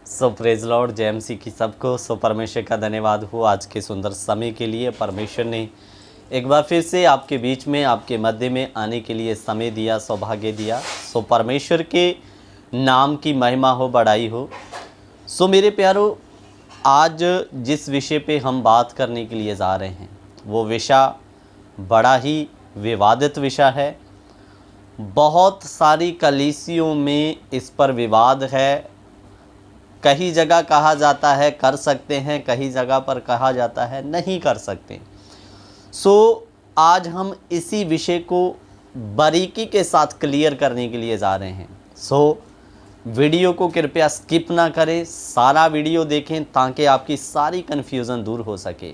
सो praise Lord जय मसीह की सबको। सो परमेश्वर का धन्यवाद हो आज के सुंदर समय के लिए। परमेश्वर ने एक बार फिर से आपके बीच में, आपके मध्य में आने के लिए समय दिया, सौभाग्य दिया। सो परमेश्वर के नाम की महिमा हो, बड़ाई हो। सो मेरे प्यारो, आज जिस विषय पे हम बात करने के लिए जा रहे हैं वो विषय बड़ा ही विवादित विषय है। बहुत सारी कलीसियों में इस पर विवाद है। कई जगह कहा जाता है कर सकते हैं, कई जगह पर कहा जाता है नहीं कर सकते। सो आज हम इसी विषय को बारीकी के साथ क्लियर करने के लिए जा रहे हैं। सो वीडियो को कृपया स्किप ना करें, सारा वीडियो देखें ताकि आपकी सारी कन्फ्यूज़न दूर हो सके।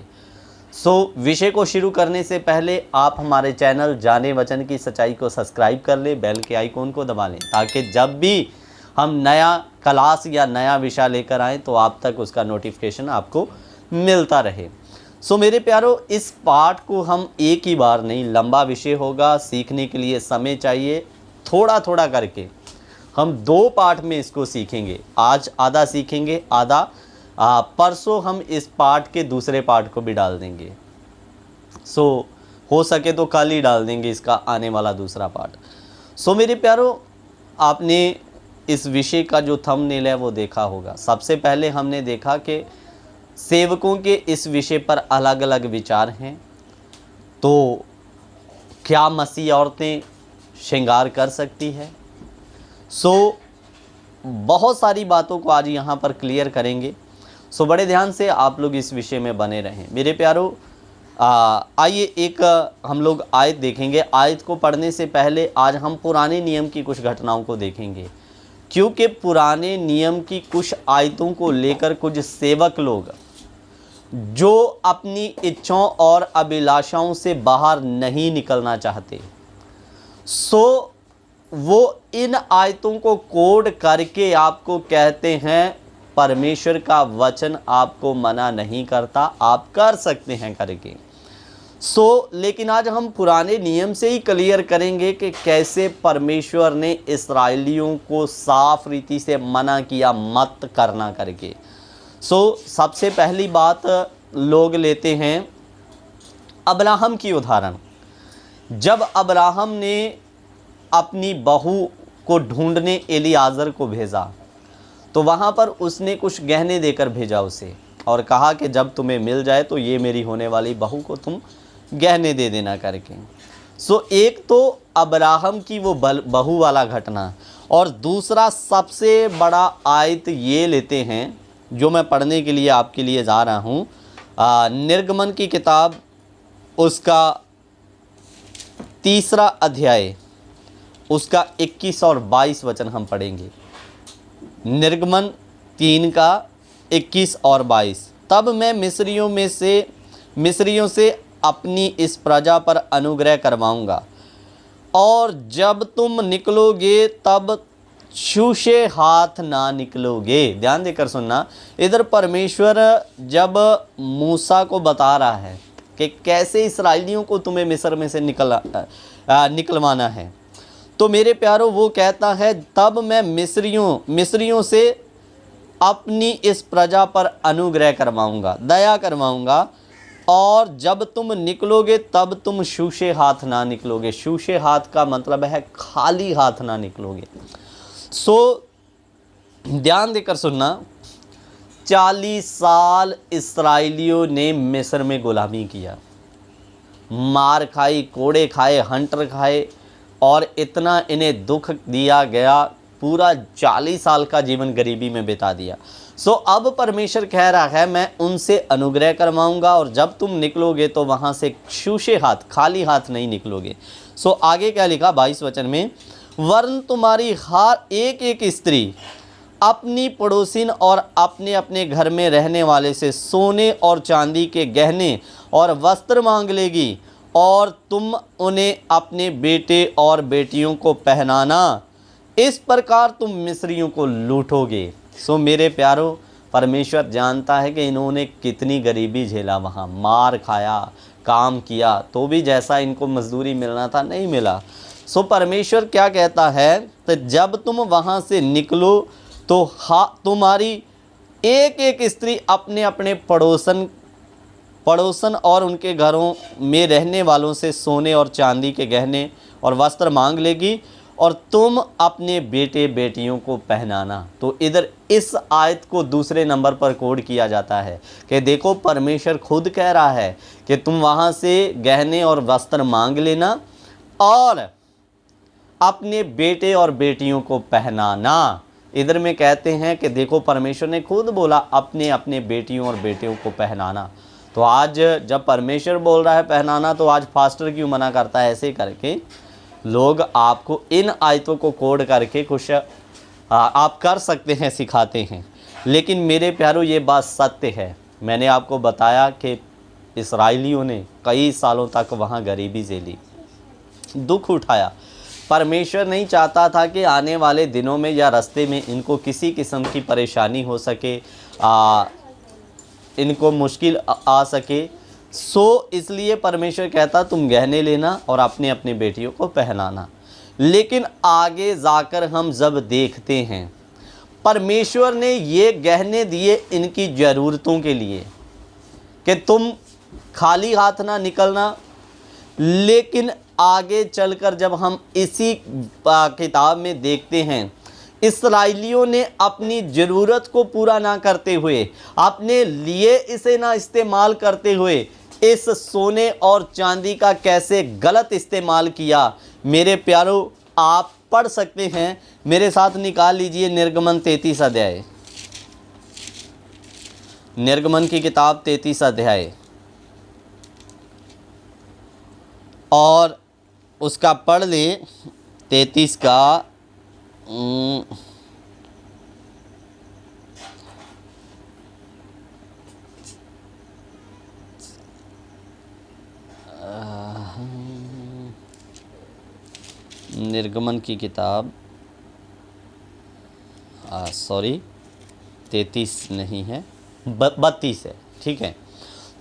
सो विषय को शुरू करने से पहले आप हमारे चैनल जाने वचन की सच्चाई को सब्सक्राइब कर लें, बेल के आइकॉन को दबा लें ताकि जब भी हम नया क्लास या नया विषय लेकर आएँ तो आप तक उसका नोटिफिकेशन आपको मिलता रहे। सो मेरे प्यारो, इस पाठ को हम एक ही बार नहीं, लंबा विषय होगा, सीखने के लिए समय चाहिए। थोड़ा थोड़ा करके हम 2 पाठ में इसको सीखेंगे। आज आधा सीखेंगे, आधा परसों हम इस पाठ के दूसरे पाठ को भी डाल देंगे। सो हो सके तो कल ही डाल देंगे इसका आने वाला दूसरा पाठ। सो मेरे प्यारो, आपने इस विषय का जो थंबनेल है वो देखा होगा। सबसे पहले हमने देखा कि सेवकों के इस विषय पर अलग अलग विचार हैं। तो क्या मसीह औरतें श्रृंगार कर सकती है? सो बहुत सारी बातों को आज यहाँ पर क्लियर करेंगे। सो बड़े ध्यान से आप लोग इस विषय में बने रहें मेरे प्यारो। आइए एक हम लोग आयत देखेंगे। आयत को पढ़ने से पहले आज हम पुराने नियम की कुछ घटनाओं को देखेंगे, क्योंकि पुराने नियम की कुछ आयतों को लेकर कुछ सेवक लोग जो अपनी इच्छाओं और अभिलाषाओं से बाहर नहीं निकलना चाहते, सो वो इन आयतों को कोड करके आपको कहते हैं परमेश्वर का वचन आपको मना नहीं करता, आप कर सकते हैं करके। लेकिन आज हम पुराने नियम से ही क्लियर करेंगे कि कैसे परमेश्वर ने इस्राएलियों को साफ रीति से मना किया मत करना करके। सबसे पहली बात लोग लेते हैं अब्राहम की उदाहरण। जब अब्राहम ने अपनी बहू को ढूंढने एलियाजर को भेजा तो वहाँ पर उसने कुछ गहने देकर भेजा उसे और कहा कि जब तुम्हें मिल जाए तो ये मेरी होने वाली बहू को तुम गहने दे देना करके। एक तो अब्राहम की वो बहू वाला घटना, और दूसरा सबसे बड़ा आयत ये लेते हैं जो मैं पढ़ने के लिए आपके लिए जा रहा हूँ। निर्गमन की किताब उसका 3 अध्याय उसका 21 और 22 वचन हम पढ़ेंगे। निर्गमन 3 का 21 और 22। तब मैं मिस्रियों से अपनी इस प्रजा पर अनुग्रह करवाऊंगा, और जब तुम निकलोगे तब छूछे हाथ ना निकलोगे। ध्यान देकर सुनना, इधर परमेश्वर जब मूसा को बता रहा है कि कैसे इस्राएलियों को तुम्हें मिस्र में से निकलवाना है, तो मेरे प्यारो वो कहता है तब मैं मिस्रियों से अपनी इस प्रजा पर अनुग्रह करवाऊंगा, दया करवाऊंगा, और जब तुम निकलोगे तब तुम छूछे हाथ ना निकलोगे। छूछे हाथ का मतलब है खाली हाथ ना निकलोगे। ध्यान देकर सुनना, 40 साल इस्राएलियों ने मिस्र में गुलामी किया, मार खाई, कोड़े खाए, हंटर खाए, और इतना इन्हें दुख दिया गया, पूरा 40 साल का जीवन गरीबी में बिता दिया। अब परमेश्वर कह रहा है मैं उनसे अनुग्रह करवाऊंगा, और जब तुम निकलोगे तो वहाँ से छूछे हाथ, खाली हाथ नहीं निकलोगे। आगे क्या लिखा 22 वचन में, वरन तुम्हारी हर एक स्त्री अपनी पड़ोसिन और अपने अपने घर में रहने वाले से सोने और चांदी के गहने और वस्त्र मांग लेगी, और तुम उन्हें अपने बेटे और बेटियों को पहनाना। इस प्रकार तुम मिस्रियों को लूटोगे। मेरे प्यारो, परमेश्वर जानता है कि इन्होंने कितनी गरीबी झेला, वहाँ मार खाया, काम किया, तो भी जैसा इनको मजदूरी मिलना था नहीं मिला। परमेश्वर क्या कहता है, तो जब तुम वहाँ से निकलो तो तुम्हारी एक एक स्त्री अपने अपने पड़ोसन और उनके घरों में रहने वालों से सोने और चांदी के गहने और वस्त्र मांग लेगी और तुम अपने बेटे बेटियों को पहनाना। तो इधर इस आयत को दूसरे नंबर पर कोड किया जाता है कि देखो परमेश्वर खुद कह रहा है कि तुम वहाँ से गहने और वस्त्र मांग लेना और अपने बेटे और बेटियों को पहनाना। इधर में कहते हैं कि देखो परमेश्वर ने खुद बोला अपने अपने बेटियों और बेटियों को पहनाना। तो आज जब परमेश्वर बोल रहा है पहनाना, तो आज फास्टर क्यों मना करता है? ऐसे करके लोग आपको इन आयतों को कोड करके कुछ आप कर सकते हैं, सिखाते हैं। लेकिन मेरे प्यारों, ये बात सत्य है। मैंने आपको बताया कि इस्राएलियों ने कई सालों तक वहाँ गरीबी झेली, दुख उठाया। परमेश्वर नहीं चाहता था कि आने वाले दिनों में या रास्ते में इनको किसी किस्म की परेशानी हो सके, इनको मुश्किल आ सके। इसलिए परमेश्वर कहता तुम गहने लेना और अपने अपनी बेटियों को पहनाना। लेकिन आगे जाकर हम जब देखते हैं, परमेश्वर ने ये गहने दिए इनकी ज़रूरतों के लिए कि तुम खाली हाथ ना निकलना। लेकिन आगे चलकर जब हम इसी किताब में देखते हैं, इस्राएलियों ने अपनी ज़रूरत को पूरा ना करते हुए, अपने लिए इसे ना इस्तेमाल करते हुए, इस सोने और चांदी का कैसे गलत इस्तेमाल किया। मेरे प्यारों, आप पढ़ सकते हैं, मेरे साथ निकाल लीजिए निर्गमन 33 अध्याय, निर्गमन की किताब 33 अध्याय, और उसका पढ़ ले 33 का निर्गमन की किताब 33 नहीं है, 32 है, ठीक है।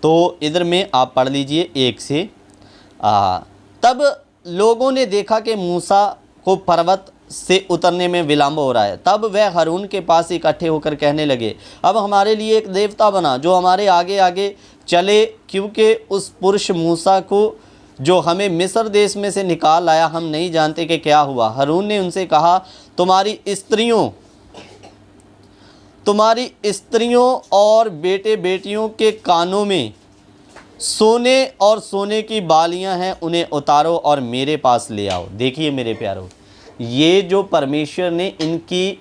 तो इधर में आप पढ़ लीजिए 1 से। तब लोगों ने देखा कि मूसा को पर्वत से उतरने में विलंब हो रहा है। तब वह हारून के पास इकट्ठे होकर कहने लगे, अब हमारे लिए एक देवता बना जो हमारे आगे आगे चले, क्योंकि उस पुरुष मूसा को जो हमें मिस्र देश में से निकाल लाया हम नहीं जानते कि क्या हुआ। हारून ने उनसे कहा, तुम्हारी स्त्रियों और बेटे बेटियों के कानों में सोने और सोने की बालियां हैं, उन्हें उतारो और मेरे पास ले आओ। देखिए मेरे प्यारों, ये जो परमेश्वर ने इनकी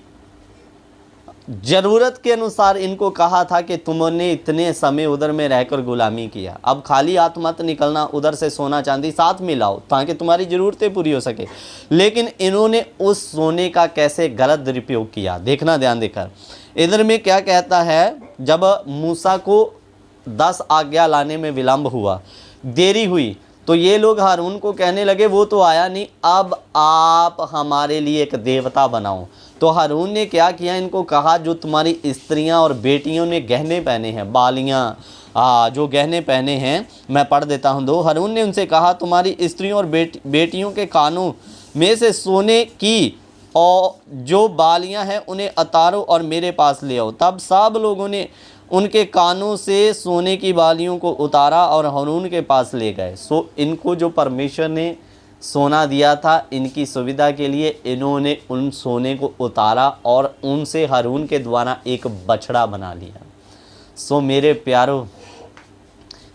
ज़रूरत के अनुसार इनको कहा था कि तुमने इतने समय उधर में रहकर गुलामी किया, अब खाली हाथ मत निकलना, उधर से सोना चांदी साथ में लाओ ताकि तुम्हारी ज़रूरतें पूरी हो सके। लेकिन इन्होंने उस सोने का कैसे गलत दुरुपयोग किया, देखना ध्यान देकर। इधर में क्या कहता है, जब मूसा को 10 आज्ञा लाने में विलंब हुआ, देरी हुई, तो ये लोग हारून को कहने लगे वो तो आया नहीं, अब आप हमारे लिए एक देवता बनाओ। तो हारून ने क्या किया, इनको कहा जो तुम्हारी स्त्रियां और बेटियों ने गहने पहने हैं, बालियां जो गहने पहने हैं, मैं पढ़ देता हूं 2। हारून ने उनसे कहा तुम्हारी स्त्रियों और बेटियों के कानों में से सोने की और जो बालियां हैं उन्हें उतारो और मेरे पास ले आओ। तब सब लोगों ने उनके कानों से सोने की बालियों को उतारा और हारून के पास ले गए। इनको जो परमेश्वर ने सोना दिया था इनकी सुविधा के लिए, इन्होंने उन सोने को उतारा और उनसे हारून के द्वारा एक बछड़ा बना लिया। मेरे प्यारों,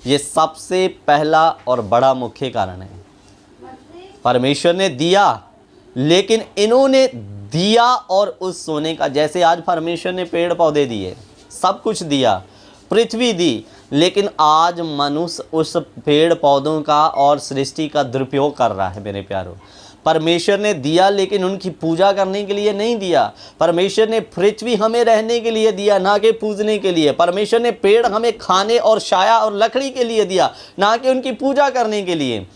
ये सबसे पहला और बड़ा मुख्य कारण है। परमेश्वर ने दिया, लेकिन इन्होंने दिया और उस सोने का, जैसे आज परमेश्वर ने पेड़ पौधे दिए, सब कुछ दिया, पृथ्वी दी, लेकिन आज मनुष्य उस पेड़ पौधों का और सृष्टि का दुरुपयोग कर रहा है। मेरे प्यारों, परमेश्वर ने दिया लेकिन उनकी पूजा करने के लिए नहीं दिया। परमेश्वर ने पृथ्वी हमें रहने के लिए दिया, ना कि पूजने के लिए। परमेश्वर ने पेड़ हमें खाने और छाया और लकड़ी के लिए दिया, ना कि उनकी पूजा करने के लिए।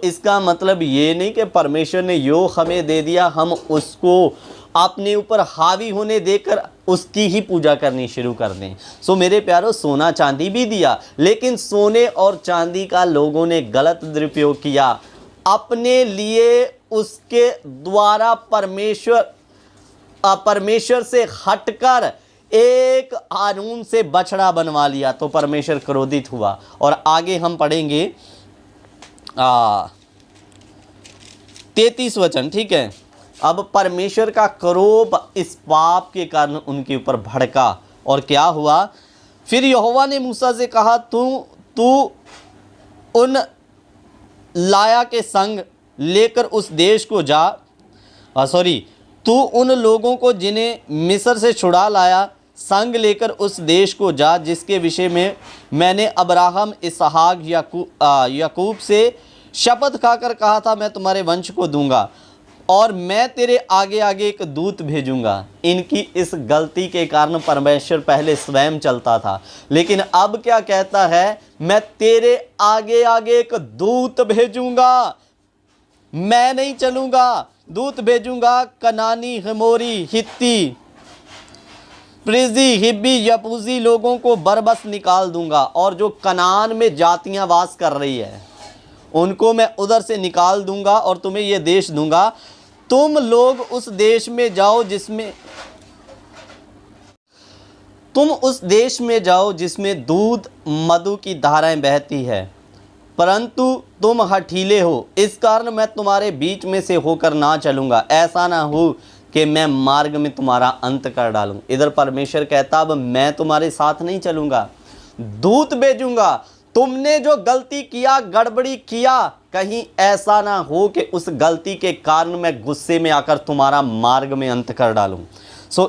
इसका मतलब ये नहीं कि परमेश्वर ने यो हमें दे दिया, हम उसको अपने ऊपर हावी होने देकर उसकी ही पूजा करनी शुरू कर दें। मेरे प्यारों, सोना चांदी भी दिया, लेकिन सोने और चांदी का लोगों ने गलत दुरुपयोग किया अपने लिए। उसके द्वारा परमेश्वर से हटकर एक हारून से बछड़ा बनवा लिया तो परमेश्वर क्रोधित हुआ। और आगे हम पढ़ेंगे 33 वचन, ठीक है। अब परमेश्वर का क्रोध इस पाप के कारण उनके ऊपर भड़का और क्या हुआ, फिर यहोवा ने मूसा से कहा, तू उन लाया के संग लेकर उस देश को जा, तू उन लोगों को जिन्हें मिस्र से छुड़ा लाया संग लेकर उस देश को जा जिसके विषय में मैंने अब्राहम, इसहाक, याकूब से शपथ खाकर कहा था मैं तुम्हारे वंश को दूंगा और मैं तेरे आगे आगे एक दूत भेजूंगा। इनकी इस गलती के कारण परमेश्वर पहले स्वयं चलता था, लेकिन अब क्या कहता है, मैं तेरे आगे आगे एक दूत भेजूंगा, मैं नहीं चलूंगा, दूत भेजूंगा। कनानी, हिमोरी, हित्ती, प्रिजी, हिब्बी, यबूसी लोगों को बरबस निकाल दूंगा और जो कनान में जातियां वास कर रही है उनको मैं उधर से निकाल दूंगा और तुम्हें यह देश दूंगा। तुम लोग उस देश में जाओ जिसमें दूध मधु की धाराएं बहती है, परंतु तुम हठीले हो, इस कारण मैं तुम्हारे बीच में से होकर ना चलूंगा, ऐसा ना हो कि मैं मार्ग में तुम्हारा अंत कर डालूं। इधर परमेश्वर कहता अब मैं तुम्हारे साथ नहीं चलूंगा, दूत भेजूंगा। तुमने जो गलती किया, गड़बड़ी किया, कहीं ऐसा ना हो कि उस गलती के कारण मैं गुस्से में आकर तुम्हारा मार्ग में अंत कर डालूं।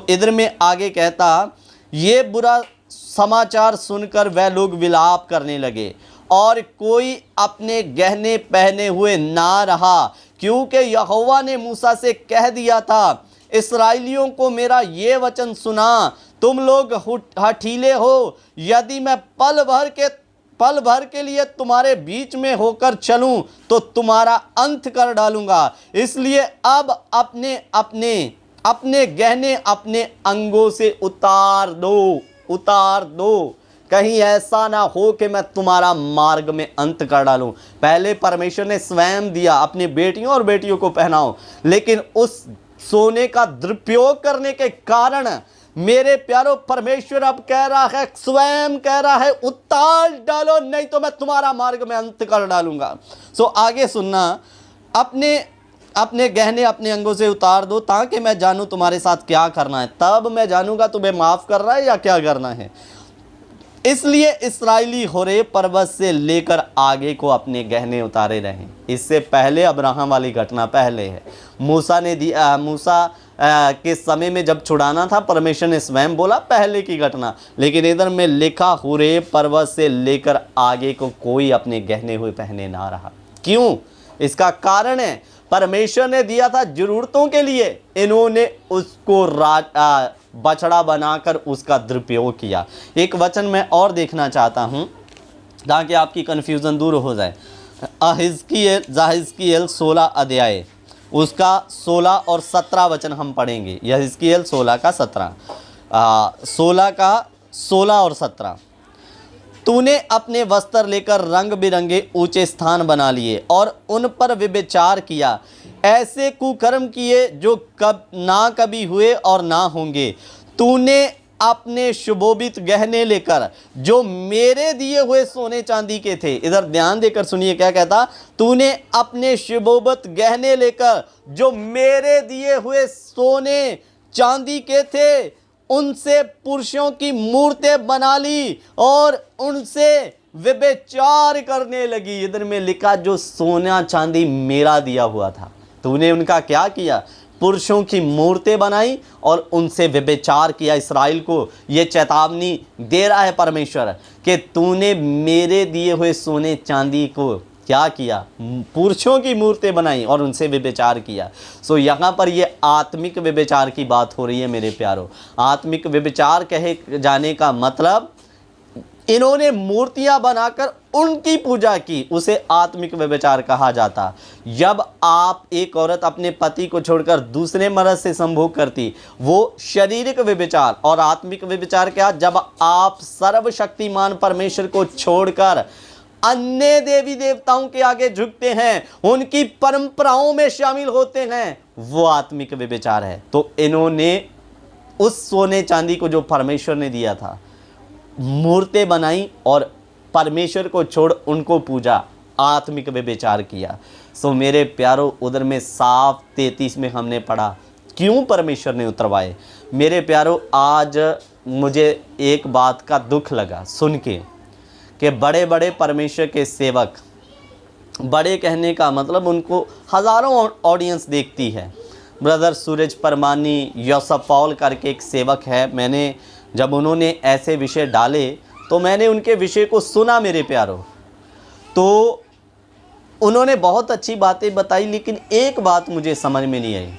इधर में आगे कहता, ये बुरा समाचार सुनकर वह लोग विलाप करने लगे और कोई अपने गहने पहने हुए ना रहा, क्योंकि यहोवा ने मूसा से कह दिया था, इस्राएलियों को मेरा ये वचन सुना, तुम लोग हठीले हो, यदि मैं पल भर के लिए तुम्हारे बीच में होकर चलूं तो तुम्हारा अंत कर डालूंगा। इसलिए अब अपने गहने अपने अंगों से उतार दो, कहीं ऐसा ना हो कि मैं तुम्हारा मार्ग में अंत कर डालूं। पहले परमेश्वर ने स्वयं दिया, अपनी बेटियों और बेटियों को पहनाओ, लेकिन उस सोने का दुरुपयोग करने के कारण मेरे प्यारो परमेश्वर अब कह रहा है, स्वयं कह रहा है, उतार डालो नहीं तो मैं तुम्हारा मार्ग में अंत कर डालूंगा। आगे सुनना, अपने गहने अपने अंगों से उतार दो ताकि मैं जानूं तुम्हारे साथ क्या करना है, तब मैं जानूंगा तुम्हें माफ कर रहा है या क्या करना है। इसलिए इस्राएली होरेब पर्वत से लेकर आगे को अपने गहने उतारे रहे। इससे पहले अब्राहम वाली घटना पहले है। मूसा के समय में जब छुड़ाना था, परमेश्वर ने स्वयं बोला पहले की घटना, लेकिन इधर में लिखा होरेब पर्वत से लेकर आगे को कोई अपने गहने हुए पहने ना रहा। क्यों? इसका कारण है, परमेश्वर ने दिया था जरूरतों के लिए, इन्होंने उसको बछड़ा बनाकर उसका दुरुपयोग किया। एक वचन मैं और देखना चाहता हूं ताकि आपकी कन्फ्यूजन दूर हो जाए। यहेजकीएल 16 अध्याय उसका 16 और 17 वचन हम पढ़ेंगे। यहेजकीएल 16 का 16 और 17। तूने अपने वस्त्र लेकर रंग बिरंगे ऊंचे स्थान बना लिए और उन पर व्यभिचार किया, ऐसे कुकर्म किए जो कभी हुए और ना होंगे। तूने अपने सुशोभित गहने लेकर जो मेरे दिए हुए सोने चांदी के थे, इधर ध्यान देकर सुनिए क्या कहता, तूने अपने सुशोभित गहने लेकर जो मेरे दिए हुए सोने चांदी के थे, उनसे पुरुषों की मूर्तें बना ली और उनसे व्यभिचार करने लगी। इधर में लिखा जो सोना चांदी मेरा दिया हुआ था, तूने उनका क्या किया? पुरुषों की मूर्तें बनाई और उनसे व्यभिचार किया। इस्राएल को ये चेतावनी दे रहा है परमेश्वर कि तूने मेरे दिए हुए सोने चांदी को क्या किया? पुरुषों की मूर्तें बनाई और उनसे व्यभिचार किया। यहाँ पर ये आत्मिक व्यभिचार की बात हो रही है मेरे प्यारों। आत्मिक व्यभिचार कहे जाने का मतलब इन्होंने मूर्तियां बनाकर उनकी पूजा की, उसे आत्मिक व्यभिचार कहा जाता। जब आप एक औरत अपने पति को छोड़कर दूसरे मर्द से संभोग करती, वो शारीरिक व्यभिचार। और आत्मिक व्यभिचार क्या? जब आप सर्वशक्तिमान परमेश्वर को छोड़कर अन्य देवी देवताओं के आगे झुकते हैं, उनकी परंपराओं में शामिल होते हैं, वो आत्मिक व्यभिचार है। तो इन्होंने उस सोने चांदी को जो परमेश्वर ने दिया था, मूर्तें बनाई और परमेश्वर को छोड़ उनको पूजा, आत्मिक व्यभिचार किया। सो मेरे प्यारों, उधर में साफ 33 में हमने पढ़ा क्यों परमेश्वर ने उतरवाए। मेरे प्यारों, आज मुझे एक बात का दुख लगा सुन के कि बड़े बड़े परमेश्वर के सेवक, बड़े कहने का मतलब उनको हज़ारों ऑडियंस देखती है। ब्रदर सूरज परमानी, योसेफ पॉल करके एक सेवक है, मैंने जब उन्होंने ऐसे विषय डाले तो मैंने उनके विषय को सुना मेरे प्यारों, तो उन्होंने बहुत अच्छी बातें बताई, लेकिन एक बात मुझे समझ में नहीं आई।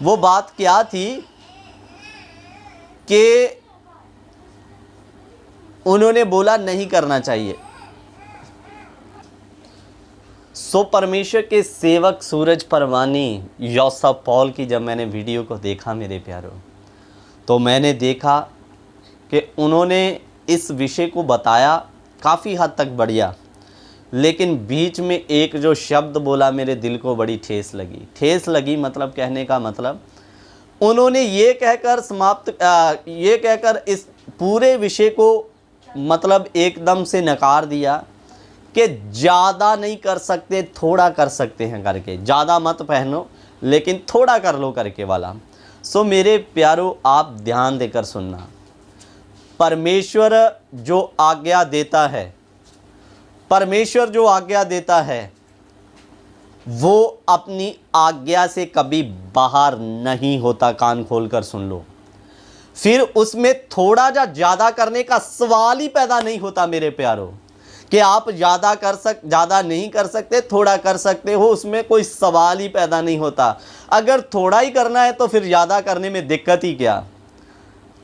वो बात क्या थी कि उन्होंने बोला नहीं करना चाहिए। सो परमेश्वर के सेवक सूरज परवानी, योसेफ पॉल की जब मैंने वीडियो को देखा मेरे प्यारों, तो मैंने देखा कि उन्होंने इस विषय को बताया काफ़ी हद तक बढ़िया, लेकिन बीच में एक जो शब्द बोला मेरे दिल को बड़ी ठेस लगी। ठेस लगी मतलब कहने का मतलब, उन्होंने ये कहकर इस पूरे विषय को मतलब एकदम से नकार दिया कि ज़्यादा नहीं कर सकते, थोड़ा कर सकते हैं करके। ज़्यादा मत पहनो लेकिन थोड़ा कर लो करके वाला। सो मेरे प्यारों, आप ध्यान देकर सुनना, परमेश्वर जो आज्ञा देता है, परमेश्वर जो आज्ञा देता है वो अपनी आज्ञा से कभी बाहर नहीं होता। कान खोलकर सुन लो। फिर उसमें थोड़ा या ज़्यादा करने का सवाल ही पैदा नहीं होता मेरे प्यारों, कि आप ज़्यादा नहीं कर सकते, थोड़ा कर सकते हो, उसमें कोई सवाल ही पैदा नहीं होता। अगर थोड़ा ही करना है तो फिर ज़्यादा करने में दिक्कत ही क्या,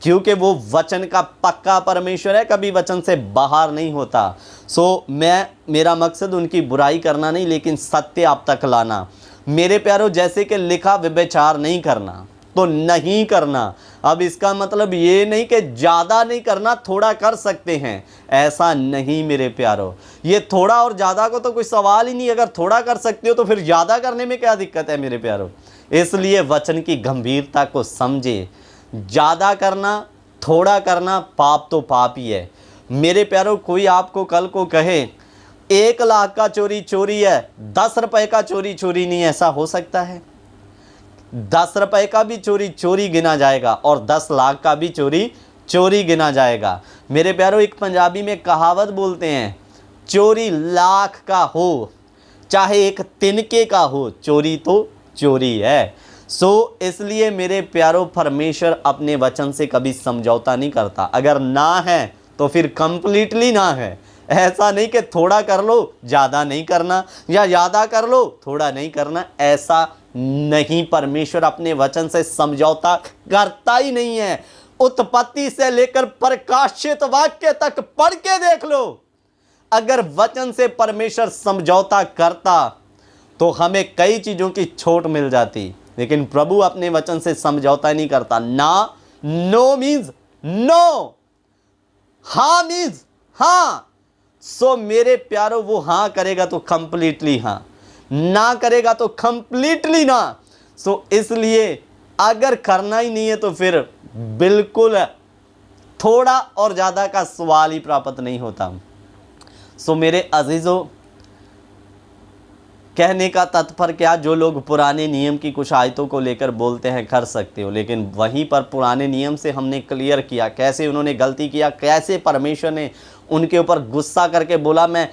क्योंकि वो वचन का पक्का परमेश्वर है, कभी वचन से बाहर नहीं होता। सो मेरा मकसद उनकी बुराई करना नहीं, लेकिन सत्य आप तक लाना मेरे प्यारों। जैसे कि लिखा, व्यभिचार नहीं करना तो नहीं करना। अब इसका मतलब ये नहीं कि ज़्यादा नहीं करना, थोड़ा कर सकते हैं, ऐसा नहीं मेरे प्यारों। ये थोड़ा और ज़्यादा को तो कोई सवाल ही नहीं। अगर थोड़ा कर सकते हो तो फिर ज़्यादा करने में क्या दिक्कत है मेरे प्यारों। इसलिए वचन की गंभीरता को समझे। ज़्यादा करना, थोड़ा करना, पाप तो पाप ही है मेरे प्यारों। कोई आपको कल को कहे 1 लाख का चोरी चोरी है, 10 रुपए का चोरी चोरी नहीं, ऐसा हो सकता है? 10 रुपए का भी चोरी चोरी गिना जाएगा और 10 लाख का भी चोरी चोरी गिना जाएगा मेरे प्यारों। एक पंजाबी में कहावत बोलते हैं, चोरी लाख का हो चाहे एक तिनके का हो, चोरी तो चोरी है। सो इसलिए मेरे प्यारों, परमेश्वर अपने वचन से कभी समझौता नहीं करता। अगर ना है तो फिर कंप्लीटली ना है। ऐसा नहीं कि थोड़ा कर लो ज़्यादा नहीं करना, या ज़्यादा कर लो थोड़ा नहीं करना, ऐसा नहीं। परमेश्वर अपने वचन से समझौता करता ही नहीं है। उत्पत्ति से लेकर प्रकाशित वाक्य तक पढ़ के देख लो। अगर वचन से परमेश्वर समझौता करता तो हमें कई चीज़ों की छूट मिल जाती, लेकिन प्रभु अपने वचन से समझौता नहीं करता। ना, नो मीन्स नो, हाँ मीन्स हाँ। सो मेरे प्यारों, वो हाँ करेगा तो कंप्लीटली हाँ, ना करेगा तो कंप्लीटली ना। सो इसलिए अगर करना ही नहीं है तो फिर बिल्कुल थोड़ा और ज़्यादा का सवाल ही प्राप्त नहीं होता। सो मेरे अजीज़ों, कहने का तात्पर्य क्या, जो लोग पुराने नियम की कुछ आयतों को लेकर बोलते हैं कर सकते हो, लेकिन वहीं पर पुराने नियम से हमने क्लियर किया कैसे उन्होंने गलती किया, कैसे परमेश्वर ने उनके ऊपर गुस्सा करके बोला मैं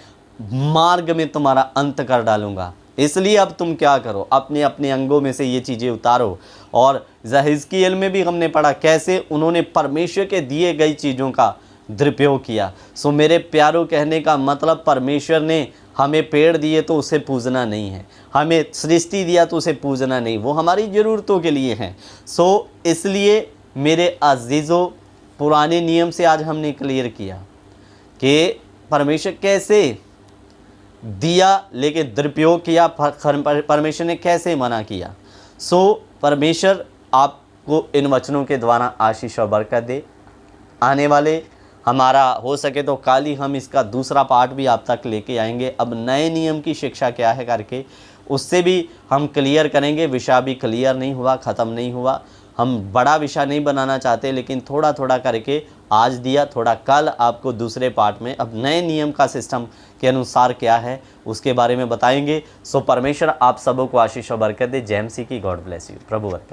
मार्ग में तुम्हारा अंत कर डालूंगा। इसलिए अब तुम क्या करो, अपने अपने अंगों में से ये चीज़ें उतारो। और हिजकिय्याल में भी हमने पढ़ा कैसे उन्होंने परमेश्वर के दिए गई चीज़ों का दुरुपयोग किया। सो मेरे प्यारों, कहने का मतलब, परमेश्वर ने हमें पेड़ दिए तो उसे पूजना नहीं है, हमें सृष्टि दिया तो उसे पूजना नहीं, वो हमारी ज़रूरतों के लिए हैं। सो इसलिए मेरे अजीज़ों, पुराने नियम से आज हमने क्लियर किया कि परमेश्वर कैसे दिया लेकिन दुरुपयोग किया, परमेश्वर ने कैसे मना किया। सो परमेश्वर आपको इन वचनों के द्वारा आशीष और बरकत दे। आने वाले हमारा हो सके तो कल ही हम इसका दूसरा पार्ट भी आप तक लेके आएंगे। अब नए नियम की शिक्षा क्या है करके उससे भी हम क्लियर करेंगे। विषय भी क्लियर नहीं हुआ, ख़त्म नहीं हुआ। हम बड़ा विषय नहीं बनाना चाहते, लेकिन थोड़ा थोड़ा करके आज दिया, थोड़ा कल आपको दूसरे पार्ट में अब नए नियम का सिस्टम के अनुसार क्या है उसके बारे में बताएंगे। सो परमेश्वर आप सबों को आशीष और बरकत दे। जय मसीह की। God bless you. प्रभु बरकत।